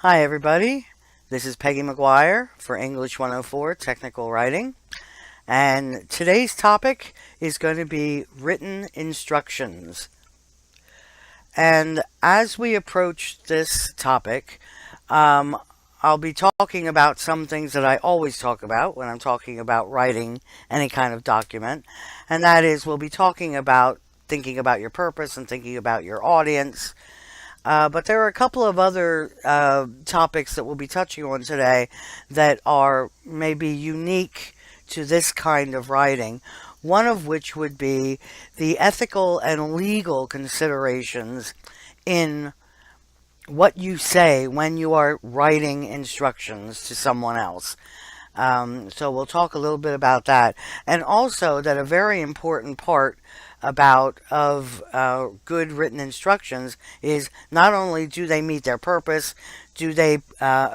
Hi everybody, this is Peggy McGuire for English 104 Technical Writing, and today's topic is going to be written instructions. And as we approach this topic, um, I'll be talking about some things that I always talk about when I'm talking about writing any kind of document, and that is we'll be talking about thinking about your purpose and thinking about your audience. But there are a couple of other topics that we'll be touching on today that are maybe unique to this kind of writing. One of which would be the ethical and legal considerations in what you say when you are writing instructions to someone else. So we'll talk a little bit about that. And also that a very important part about of good written instructions is not only do they meet their purpose, do they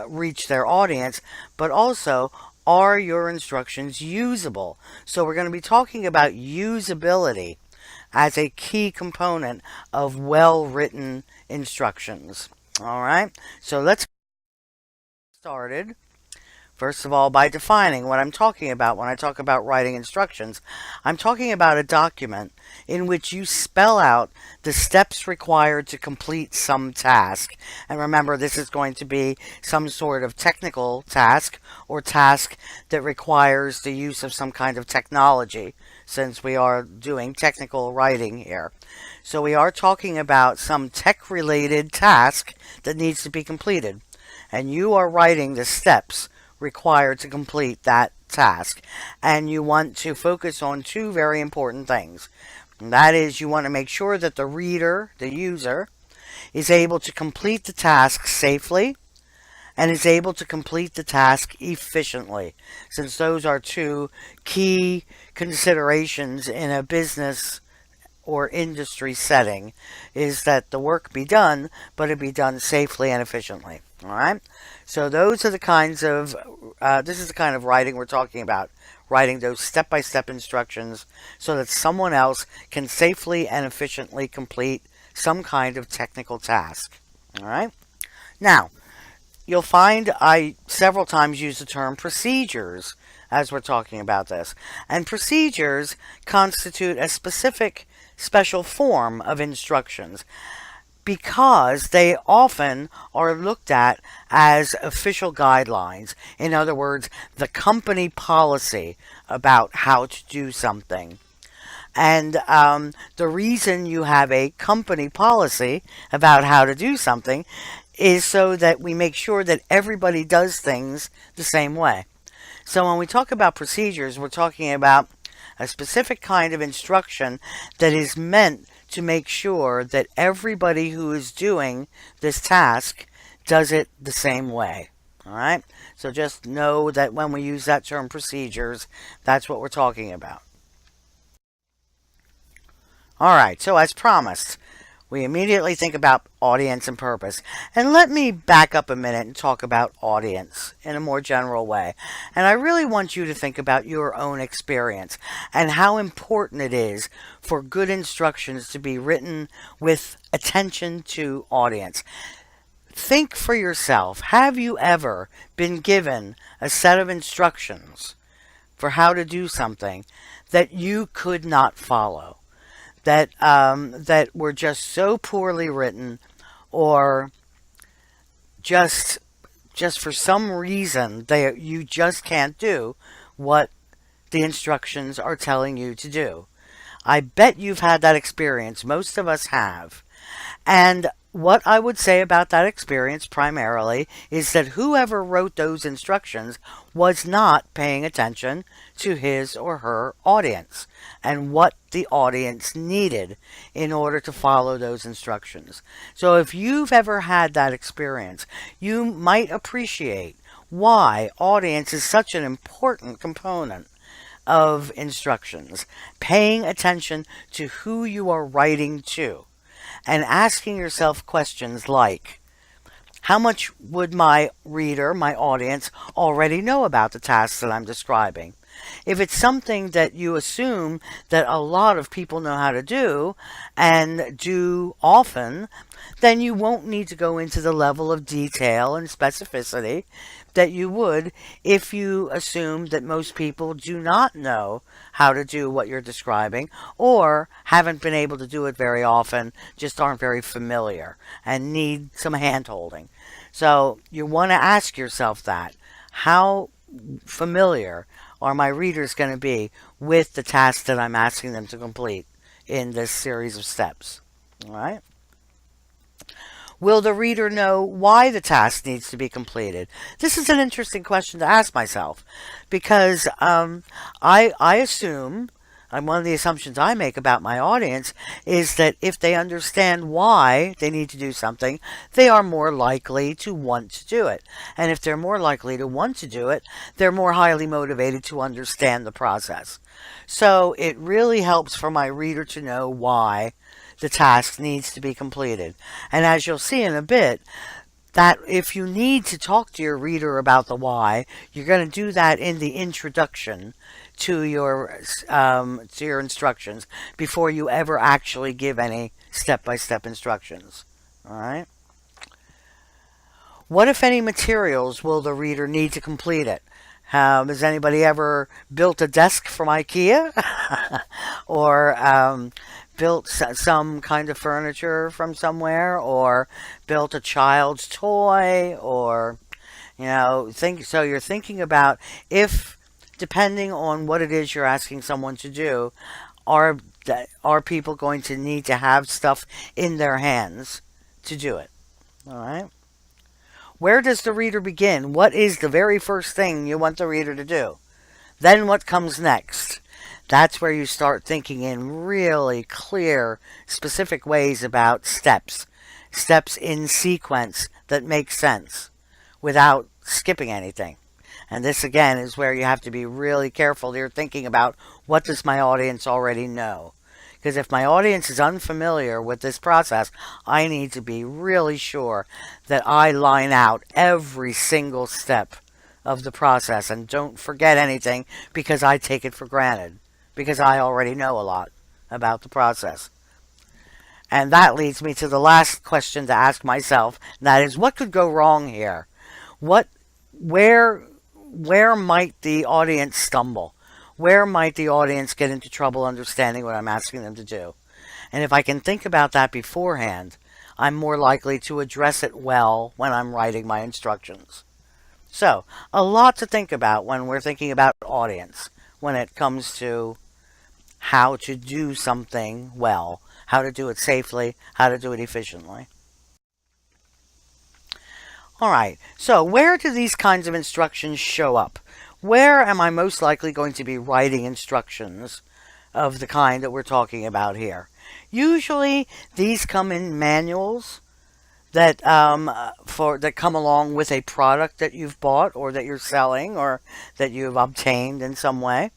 reach their audience, but also are your instructions usable? So we're going to be talking about usability as a key component of well-written instructions. All right, so let's get started. First of all, by defining what I'm talking about when I talk about writing instructions, I'm talking about a document in which you spell out the steps required to complete some task. And remember, this is going to be some sort of technical task or task that requires the use of some kind of technology, since we are doing technical writing here. So we are talking about some tech-related task that needs to be completed. And you are writing the steps required to complete that task. And you want to focus on two very important things. And that is, you want to make sure that the reader, the user, is able to complete the task safely and is able to complete the task efficiently, since those are two key considerations in a business or industry setting, is that the work be done, but it be done safely and efficiently. All right. So those are the kinds of, this is the kind of writing we're talking about. Writing those step-by-step instructions so that someone else can safely and efficiently complete some kind of technical task. All right. Now, you'll find I several times use the term procedures as we're talking about this. And procedures constitute a specific special form of instructions because they often are looked at as official guidelines. In other words, the company policy about how to do something. And the reason you have a company policy about how to do something is so that we make sure that everybody does things the same way. So when we talk about procedures, we're talking about a specific kind of instruction that is meant to make sure that everybody who is doing this task does it the same way. All right? So just know that when we use that term procedures, that's what we're talking about. All right, so as promised, we immediately think about audience and purpose. And let me back up a minute and talk about audience in a more general way. And I really want you to think about your own experience and how important it is for good instructions to be written with attention to audience. Think for yourself. Have you ever been given a set of instructions for how to do something that you could not follow? That were just so poorly written, or just for some reason you just can't do what the instructions are telling you to do. I bet you've had that experience. Most of us have. And what I would say about that experience primarily is that whoever wrote those instructions was not paying attention to his or her audience and what the audience needed in order to follow those instructions. So if you've ever had that experience, you might appreciate why audience is such an important component of instructions. Paying attention to who you are writing to and asking yourself questions like, how much would my reader, my audience, already know about the tasks that I'm describing? If it's something that you assume that a lot of people know how to do and do often, then you won't need to go into the level of detail and specificity that you would if you assume that most people do not know how to do what you're describing, or haven't been able to do it very often, just aren't very familiar and need some hand holding. So you want to ask yourself that. How familiar are my readers going to be with the task that I'm asking them to complete in this series of steps? All right. Will the reader know why the task needs to be completed? This is an interesting question to ask myself, because I assume, and one of the assumptions I make about my audience is that if they understand why they need to do something, they are more likely to want to do it. And if they're more likely to want to do it, they're more highly motivated to understand the process. So it really helps for my reader to know why the task needs to be completed. And as you'll see in a bit, that if you need to talk to your reader about the why, you're going to do that in the introduction to your instructions before you ever actually give any step-by-step instructions. All right. What, if any, materials will the reader need to complete it? Has anybody ever built a desk from IKEA? Or built some kind of furniture from somewhere, or built a child's toy, or, so you're thinking about, if, depending on what it is you're asking someone to do, are people going to need to have stuff in their hands to do it? All right. Where does the reader begin? What is the very first thing you want the reader to do? Then what comes next? That's where you start thinking in really clear, specific ways about steps. Steps in sequence that make sense without skipping anything. And this, again, is where you have to be really careful. You're thinking about, what does my audience already know? Because if my audience is unfamiliar with this process, I need to be really sure that I line out every single step of the process and don't forget anything, because I take it for granted, because I already know a lot about the process. And that leads me to the last question to ask myself, and that is, what could go wrong here? Where might the audience stumble? Where might the audience get into trouble understanding what I'm asking them to do? And if I can think about that beforehand, I'm more likely to address it well when I'm writing my instructions. So, a lot to think about when we're thinking about audience, when it comes to how to do something well, how to do it safely, how to do it efficiently. All right, so where do these kinds of instructions show up? Where am I most likely going to be writing instructions of the kind that we're talking about here? Usually these come in manuals that that come along with a product that you've bought, or that you're selling, or that you've obtained in some way.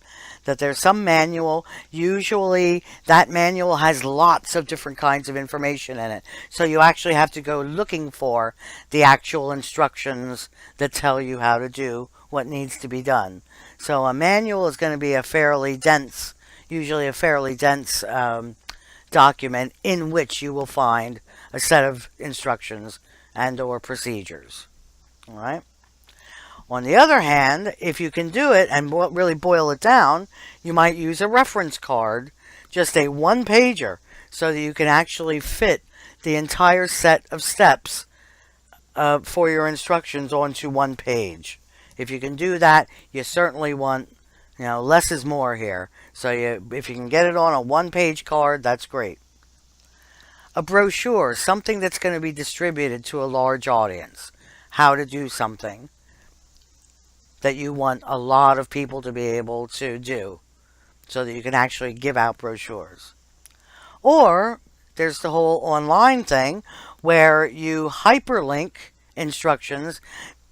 That there's some manual. Usually that manual has lots of different kinds of information in it. So you actually have to go looking for the actual instructions that tell you how to do what needs to be done. So a manual is going to be usually a fairly dense document in which you will find a set of instructions and or procedures. All right. On the other hand, if you can do it and really boil it down, you might use a reference card, just a one-pager, so that you can actually fit the entire set of steps for your instructions onto one page. If you can do that, you certainly want, less is more here. So if you can get it on a one-page card, that's great. A brochure, something that's going to be distributed to a large audience. How to do something that you want a lot of people to be able to do, so that you can actually give out brochures. Or there's the whole online thing where you hyperlink instructions,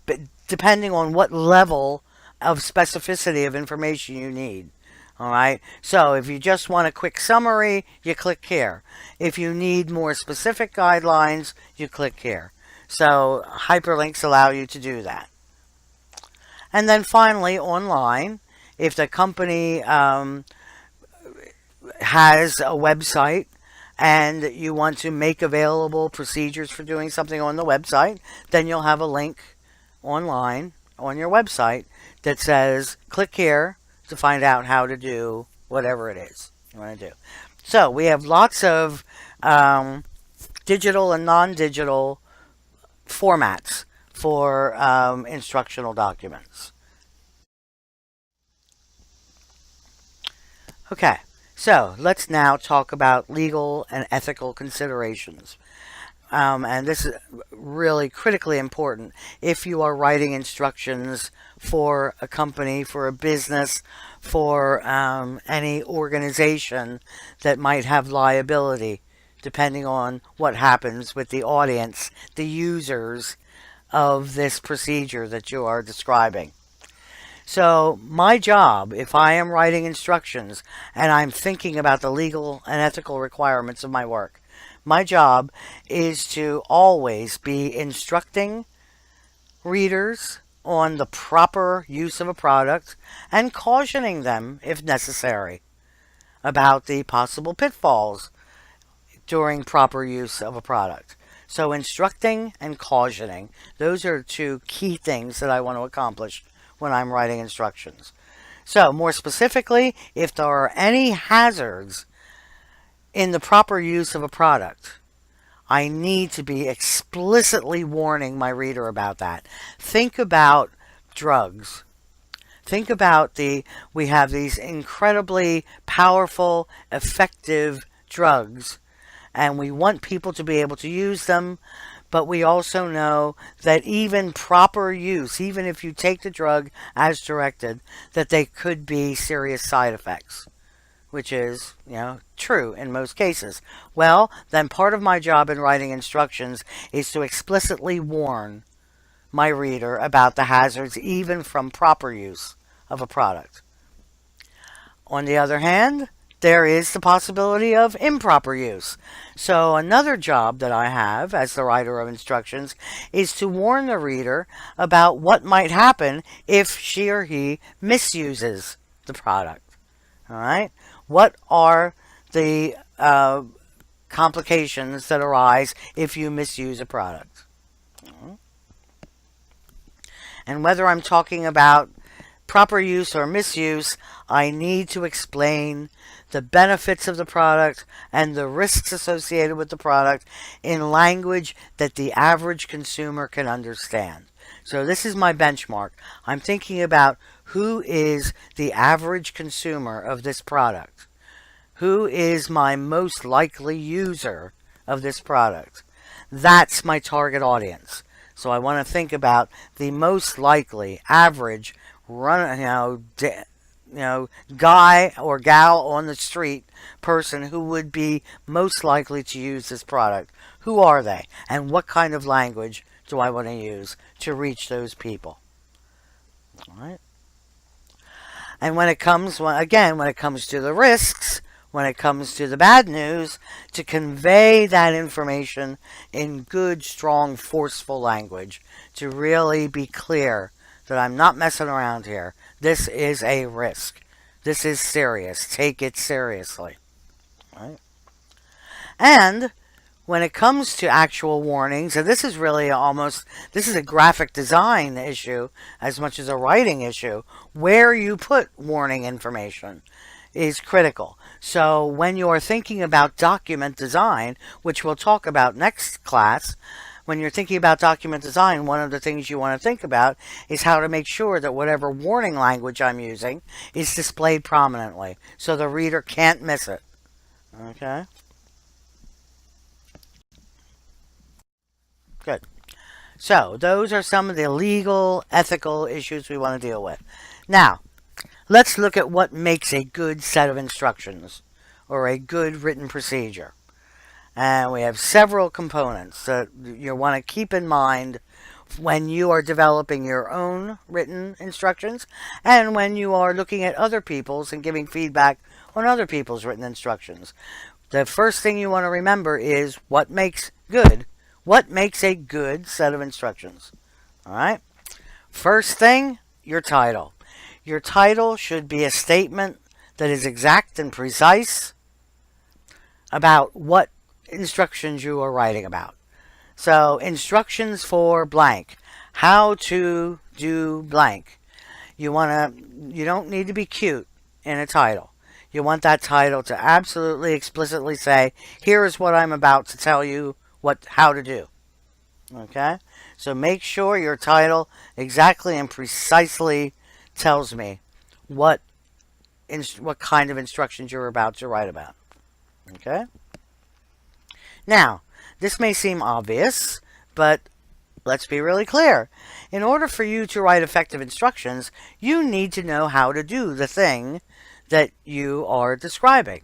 but depending on what level of specificity of information you need. All right. So if you just want a quick summary, you click here. If you need more specific guidelines, you click here. So hyperlinks allow you to do that. And then finally, online, if the company has a website and you want to make available procedures for doing something on the website, then you'll have a link online on your website that says, click here to find out how to do whatever it is you want to do. So we have lots of digital and non-digital formats for instructional documents. Okay, so let's now talk about legal and ethical considerations. And this is really critically important if you are writing instructions for a company, for a business, for any organization that might have liability, depending on what happens with the audience, the users of this procedure that you are describing. So my job, if I am writing instructions and I'm thinking about the legal and ethical requirements of my work, my job is to always be instructing readers on the proper use of a product and cautioning them, if necessary, about the possible pitfalls during proper use of a product. So instructing and cautioning, those are two key things that I want to accomplish when I'm writing instructions. So more specifically, if there are any hazards in the proper use of a product, I need to be explicitly warning my reader about that. Think about drugs. Think about we have these incredibly powerful, effective drugs, and we want people to be able to use them. But we also know that even proper use, even if you take the drug as directed, that they could be serious side effects, which is, true in most cases. Well, then part of my job in writing instructions is to explicitly warn my reader about the hazards, even from proper use of a product. On the other hand, there is the possibility of improper use. So another job that I have as the writer of instructions is to warn the reader about what might happen if she or he misuses the product. All right? What are the complications that arise if you misuse a product? And whether I'm talking about proper use or misuse, I need to explain the benefits of the product and the risks associated with the product in language that the average consumer can understand. So this is my benchmark. I'm thinking about who is the average consumer of this product. Who is my most likely user of this product? That's my target audience. So I want to think about the most likely average guy or gal on the street person who would be most likely to use this product. Who are they? And what kind of language do I want to use to reach those people? All right. And when it comes to the risks, when it comes to the bad news, to convey that information in good, strong, forceful language, to really be clear that I'm not messing around here. This is a risk. This is serious. Take it seriously. Right? And when it comes to actual warnings, and this is really this is a graphic design issue as much as a writing issue, where you put warning information is critical. So when you're thinking about document design, which we'll talk about next class, when you're thinking about document design, one of the things you want to think about is how to make sure that whatever warning language I'm using is displayed prominently so the reader can't miss it. Okay? Good. So, those are some of the legal, ethical issues we want to deal with. Now, let's look at what makes a good set of instructions or a good written procedure. And we have several components that you want to keep in mind when you are developing your own written instructions and when you are looking at other people's and giving feedback on other people's written instructions. The first thing you want to remember is what makes good. What makes a good set of instructions? All right. First thing, your title. Your title should be a statement that is exact and precise about what instructions you are writing about. So, instructions for blank. How to do blank. You don't need to be cute in a title. You want that title to absolutely explicitly say, here is what I'm about to tell you how to do. Okay? So make sure your title exactly and precisely tells me what kind of instructions you're about to write about. Okay? Now, this may seem obvious, but let's be really clear. In order for you to write effective instructions, you need to know how to do the thing that you are describing.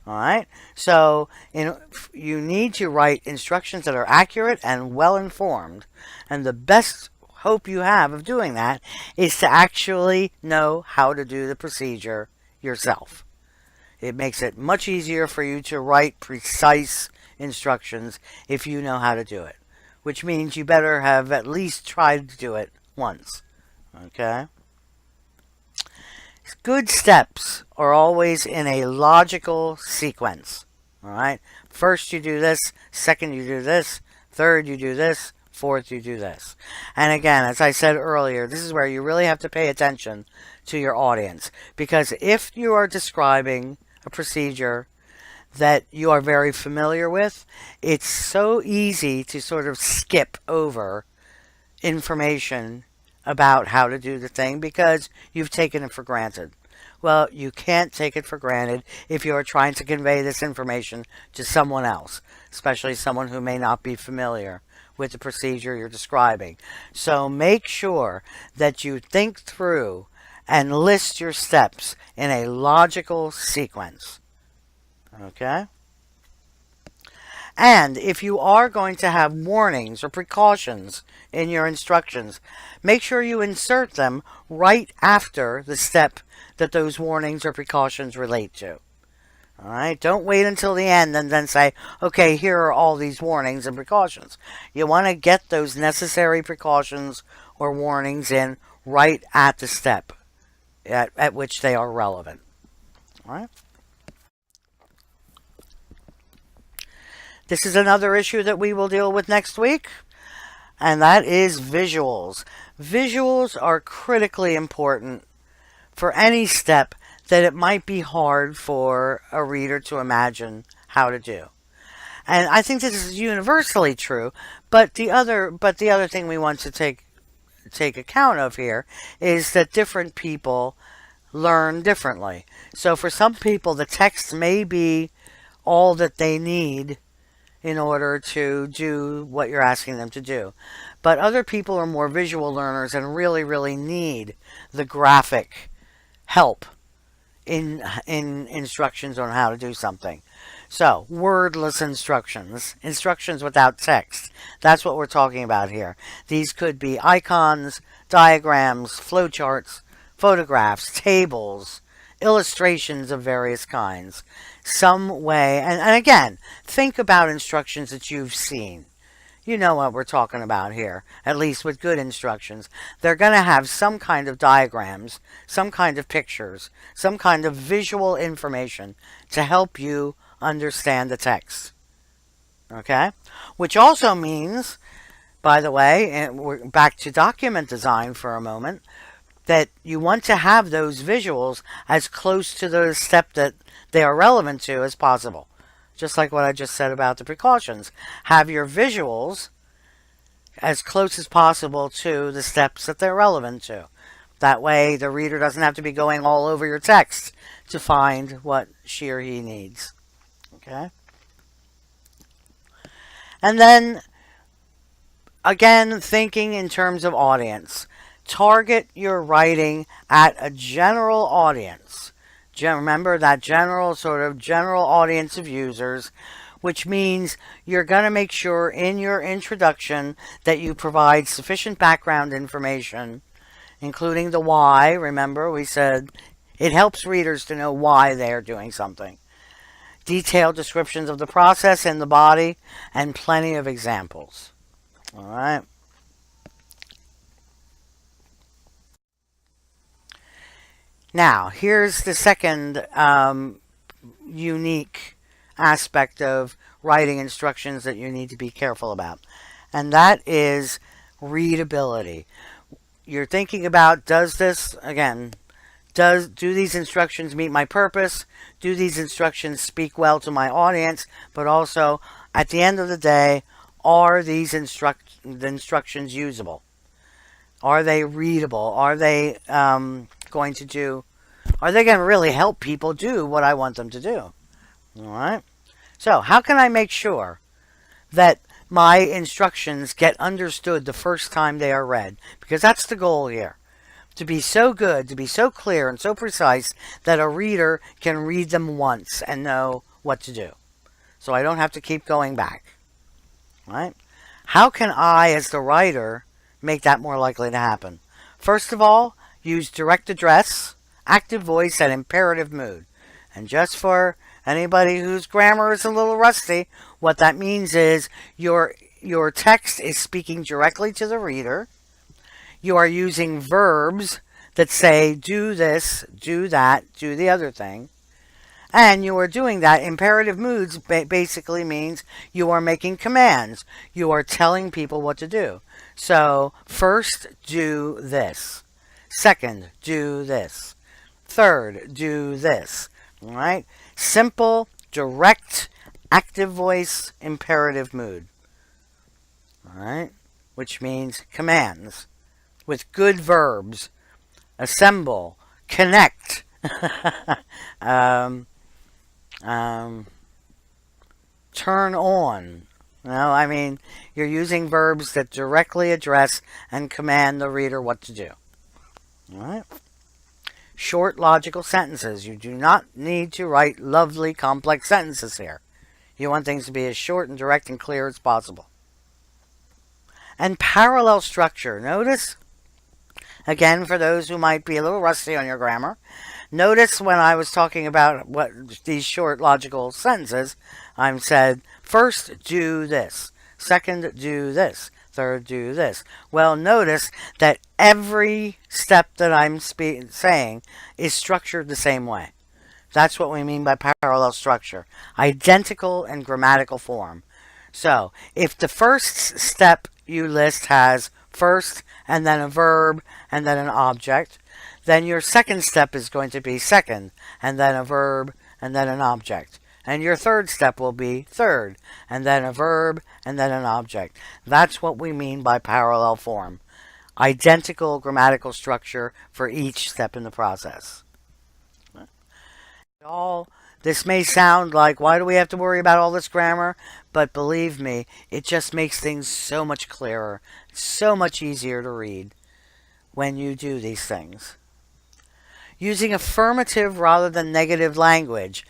Alright? So, you need to write instructions that are accurate and well informed. And the best hope you have of doing that is to actually know how to do the procedure yourself. It makes it much easier for you to write precise instructions if you know how to do it. Which means you better have at least tried to do it once. Okay? Good steps are always in a logical sequence. Alright? First you do this, second you do this, third you do this, fourth you do this. And again, as I said earlier, this is where you really have to pay attention to your audience. Because if you are describing a procedure that you are very familiar with, it's so easy to sort of skip over information about how to do the thing because you've taken it for granted. Well, you can't take it for granted if you are trying to convey this information to someone else, especially someone who may not be familiar with the procedure you're describing. So make sure that you think through and list your steps in a logical sequence. Okay? And if you are going to have warnings or precautions in your instructions, make sure you insert them right after the step that those warnings or precautions relate to. Alright, don't wait until the end and then say, okay, here are all these warnings and precautions. You want to get those necessary precautions or warnings in right at the step at which they are relevant. Alright? This is another issue that we will deal with next week, and that is visuals. Visuals are critically important for any step that it might be hard for a reader to imagine how to do. And I think this is universally true, but the other thing we want to take account of here is that different people learn differently. So for some people, the text may be all that they need in order to do what you're asking them to do. But other people are more visual learners and really, really need the graphic help in instructions on how to do something. So, wordless instructions. Instructions without text. That's what we're talking about here. These could be icons, diagrams, flowcharts, photographs, tables, illustrations of various kinds. Some way, and again, think about instructions that you've seen. You know what we're talking about here, at least with good instructions. They're going to have some kind of diagrams, some kind of pictures, some kind of visual information to help you understand the text. Okay? Which also means, by the way, and we're back to document design for a moment, that you want to have those visuals as close to the step that they are relevant to as possible. Just like what I just said about the precautions. Have your visuals as close as possible to the steps that they're relevant to. That way the reader doesn't have to be going all over your text to find what she or he needs. Okay? And then, again, thinking in terms of audience. Target your writing at a general audience. Remember that general audience of users, which means you're going to make sure in your introduction that you provide sufficient background information, including the why. Remember, we said it helps readers to know why they're doing something. Detailed descriptions of the process in the body, and plenty of examples. All right. Now, here's the second unique aspect of writing instructions that you need to be careful about, and that is readability. You're thinking about, does this, again, do these instructions meet my purpose? Do these instructions speak well to my audience? But also, at the end of the day, are these the instructions usable? Are they readable? Are they going to really help people do what I want them to do? All right. So how can I make sure that my instructions get understood the first time they are read? Because that's the goal here. To be so good, to be so clear and so precise that a reader can read them once and know what to do. So I don't have to keep going back. Right? How can I, as the writer, make that more likely to happen? First of all, use direct address, active voice, and imperative mood. And just for anybody whose grammar is a little rusty, what that means is your text is speaking directly to the reader. You are using verbs that say do this, do that, do the other thing. And you are doing that. Imperative moods basically means you are making commands. You are telling people what to do. So, first, do this. Second, do this. Third, do this. All right? Simple, direct, active voice, imperative mood. All right? Which means commands with good verbs. Assemble, connect, turn on. I mean, you're using verbs that directly address and command the reader what to do. All right? Short logical sentences. You do not need to write lovely complex sentences here. You want things to be as short and direct and clear as possible. And parallel structure. Notice, again, for those who might be a little rusty on your grammar, notice when I was talking about what these short logical sentences, I said, first, do this. Second, do this. Third, do this. Well, notice that every step that I'm saying is structured the same way. That's what we mean by parallel structure. Identical in grammatical form. So, if the first step you list has first and then a verb and then an object, then your second step is going to be second and then a verb and then an object. And your third step will be third and then a verb and then an object. That's what we mean by parallel form. Identical grammatical structure for each step in the process. This may sound like, why do we have to worry about all this grammar? But believe me, it just makes things so much clearer, so much easier to read when you do these things. Using affirmative rather than negative language.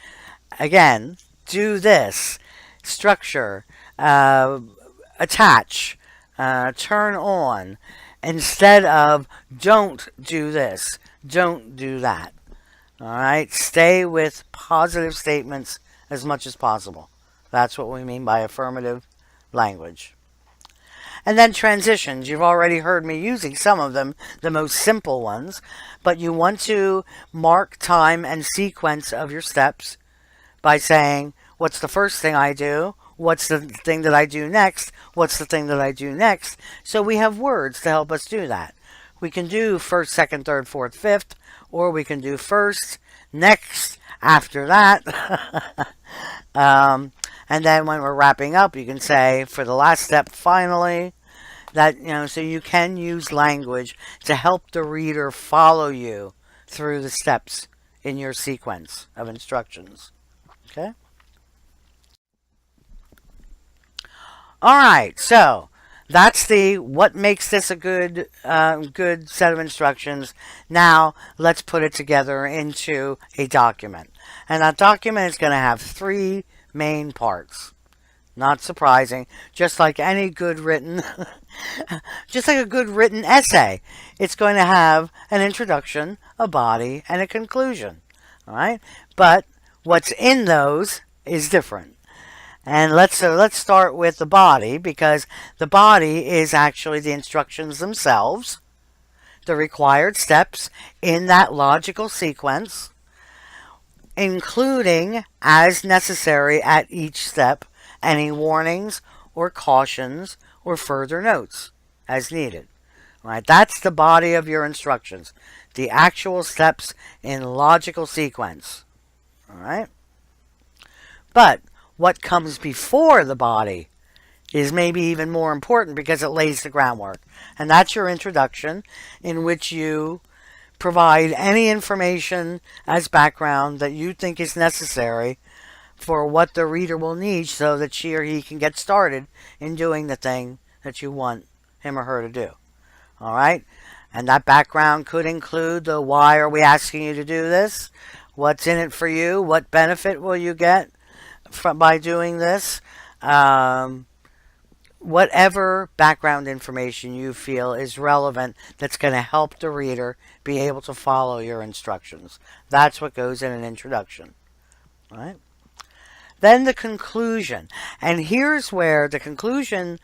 Again, do this, structure, attach, turn on, instead of don't do this, don't do that. All right, stay with positive statements as much as possible. That's what we mean by affirmative language. And then transitions. You've already heard me using some of them, the most simple ones, but you want to mark time and sequence of your steps by saying, what's the first thing I do? What's the thing that I do next? What's the thing that I do next? So we have words to help us do that. We can do first, second, third, fourth, fifth, or we can do first, next, after that. And then when we're wrapping up, you can say for the last step, finally. That, so you can use language to help the reader follow you through the steps in your sequence of instructions. Okay? All right, so that's what makes this a good set of instructions. Now, let's put it together into a document. And that document is going to have 3 main parts. Not surprising, just like any good written, just like a good written essay. It's going to have an introduction, a body, and a conclusion. All right? But what's in those is different. And let's start with the body, because the body is actually the instructions themselves. the required steps in that logical sequence, including, as necessary at each step, any warnings or cautions or further notes as needed. All right, that's the body of your instructions, the actual steps in logical sequence. All right? But what comes before the body is maybe even more important because it lays the groundwork. And that's your introduction, in which you provide any information as background that you think is necessary for what the reader will need so that she or he can get started in doing the thing that you want him or her to do. All right? And that background could include the why are we asking you to do this? What's in it for you? What benefit will you get by doing this? Whatever background information you feel is relevant that's going to help the reader be able to follow your instructions. That's what goes in an introduction. All right? Then the conclusion. And here's where the conclusion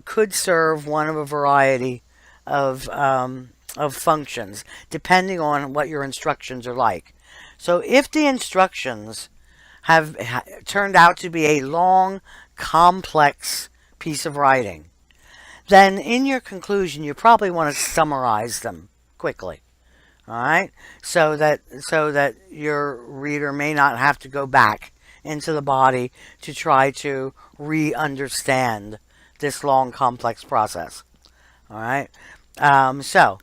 could serve one of a variety of functions, depending on what your instructions are like. So if the instructions have turned out to be a long, complex piece of writing, then in your conclusion you probably want to summarize them quickly. All right? So that your reader may not have to go back into the body to try to re-understand this long, complex process. All right? So,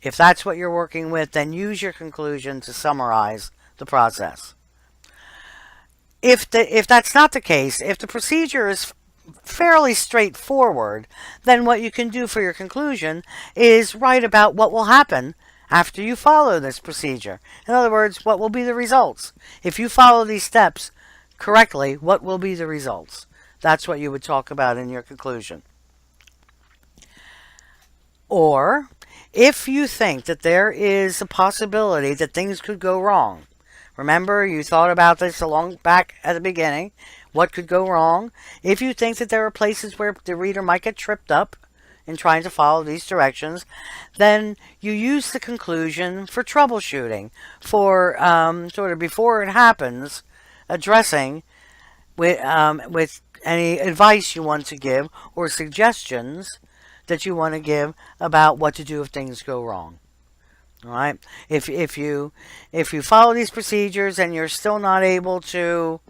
if that's what you're working with, then use your conclusion to summarize the process. If that's not the case, if the procedure is fairly straightforward, then what you can do for your conclusion is write about what will happen after you follow this procedure. In other words, what will be the results? If you follow these steps correctly, what will be the results? That's what you would talk about in your conclusion. Or, if you think that there is a possibility that things could go wrong, remember you thought about this along back at the beginning, what could go wrong? If you think that there are places where the reader might get tripped up in trying to follow these directions, then you use the conclusion for troubleshooting, for sort of before it happens, addressing with any advice you want to give or suggestions that you want to give about what to do if things go wrong. All right. If you follow these procedures and you're still not able to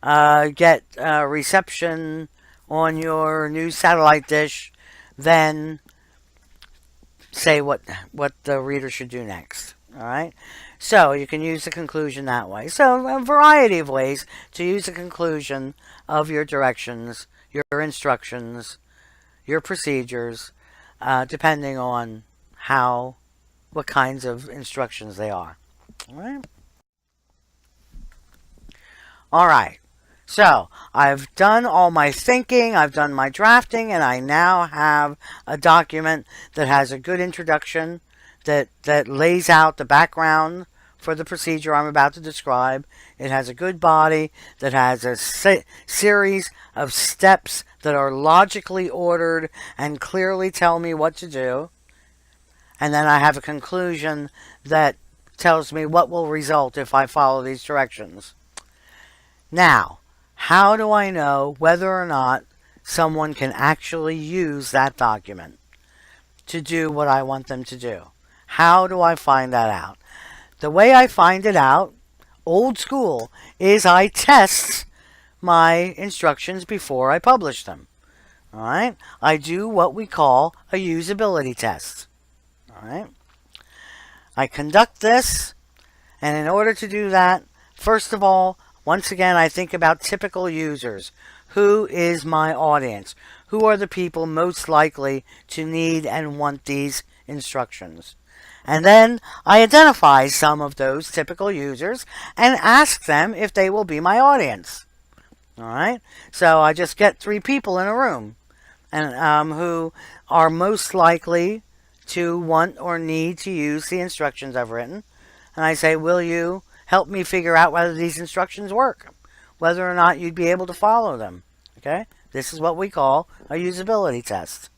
get reception on your new satellite dish, then say what the reader should do next. All right. So you can use the conclusion that way. So a variety of ways to use the conclusion of your directions, your instructions, your procedures, depending on what kinds of instructions they are. All right. All right. So I've done all my thinking, I've done my drafting, and I now have a document that has a good introduction that lays out the background for the procedure I'm about to describe. It has a good body that has a series of steps that are logically ordered and clearly tell me what to do. And then I have a conclusion that tells me what will result if I follow these directions. Now, how do I know whether or not someone can actually use that document to do what I want them to do? How do I find that out? The way I find it out, old school, is I test my instructions before I publish them. All right? I do what we call a usability test. All right? I conduct this, and in order to do that, first of all, once again, I think about typical users. Who is my audience? Who are the people most likely to need and want these instructions? And then I identify some of those typical users and ask them if they will be my audience. All right? So I just get 3 people in a room and who are most likely to want or need to use the instructions I've written. And I say, will you help me figure out whether these instructions work, whether or not you'd be able to follow them? Okay? This is what we call a usability test.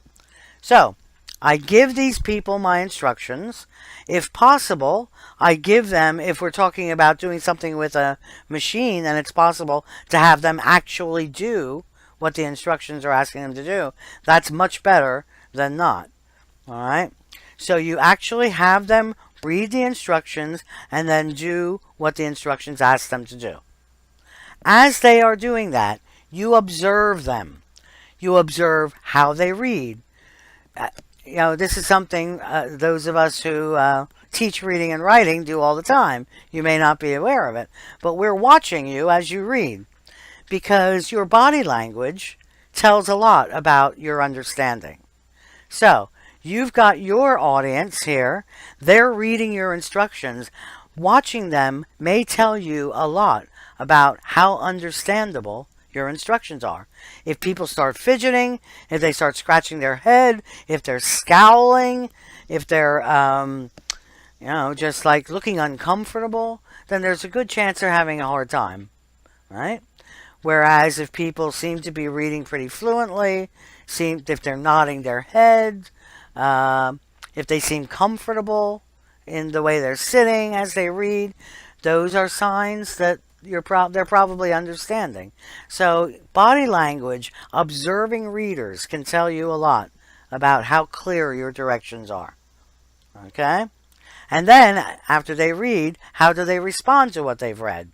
So, I give these people my instructions. If possible, I give them, if we're talking about doing something with a machine, and it's possible to have them actually do what the instructions are asking them to do, that's much better than not. All right? So you actually have them read the instructions and then do what the instructions ask them to do. As they are doing that, you observe them. You observe how they read. This is something those of us who teach reading and writing do all the time. You may not be aware of it, but we're watching you as you read, because your body language tells a lot about your understanding. So, you've got your audience here. They're reading your instructions. Watching them may tell you a lot about how understandable your instructions are. If people start fidgeting, if they start scratching their head, if they're scowling, if they're, just like looking uncomfortable, then there's a good chance they're having a hard time, right? Whereas if people seem to be reading pretty fluently, if they're nodding their head, if they seem comfortable in the way they're sitting as they read, those are signs that they're probably understanding. So body language, observing readers can tell you a lot about how clear your directions are. Okay? And then, after they read, how do they respond to what they've read?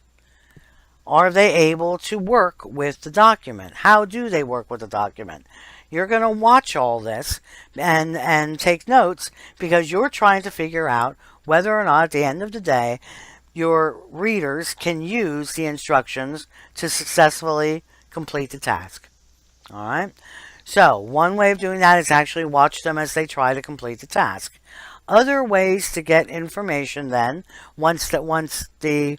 Are they able to work with the document? How do they work with the document? You're going to watch all this and take notes, because you're trying to figure out whether or not at the end of the day your readers can use the instructions to successfully complete the task. All right? So, one way of doing that is actually watch them as they try to complete the task. Other ways to get information then, once the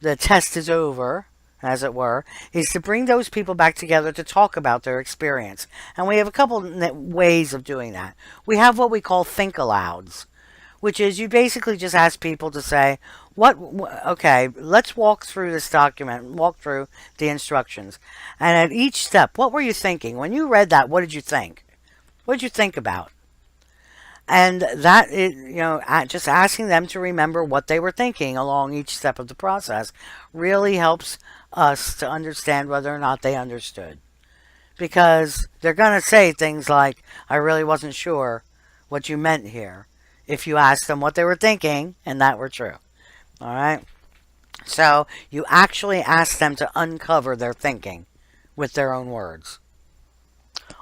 test is over, as it were, is to bring those people back together to talk about their experience. And we have a couple ways of doing that. We have what we call think alouds, which is you basically just ask people to say, okay, let's walk through this document, walk through the instructions. And at each step, what were you thinking? When you read that, what did you think? What did you think about? And that is, just asking them to remember what they were thinking along each step of the process really helps us to understand whether or not they understood. Because they're going to say things like, I really wasn't sure what you meant here, if you asked them what they were thinking and that were true. All right? So you actually ask them to uncover their thinking with their own words.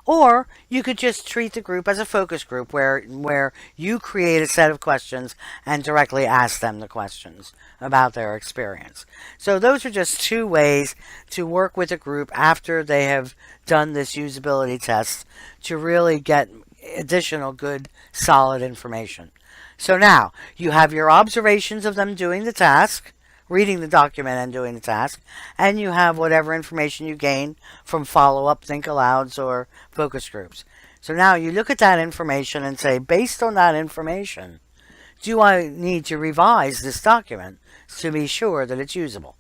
Or you could just treat the group as a focus group where you create a set of questions and directly ask them the questions about their experience. So those are just two ways to work with a group after they have done this usability test to really get additional good, solid information. So now you have your observations of them doing the task, reading the document and doing the task, and you have whatever information you gain from follow-up think alouds or focus groups. So now you look at that information and say, based on that information, do I need to revise this document to be sure that it's usable?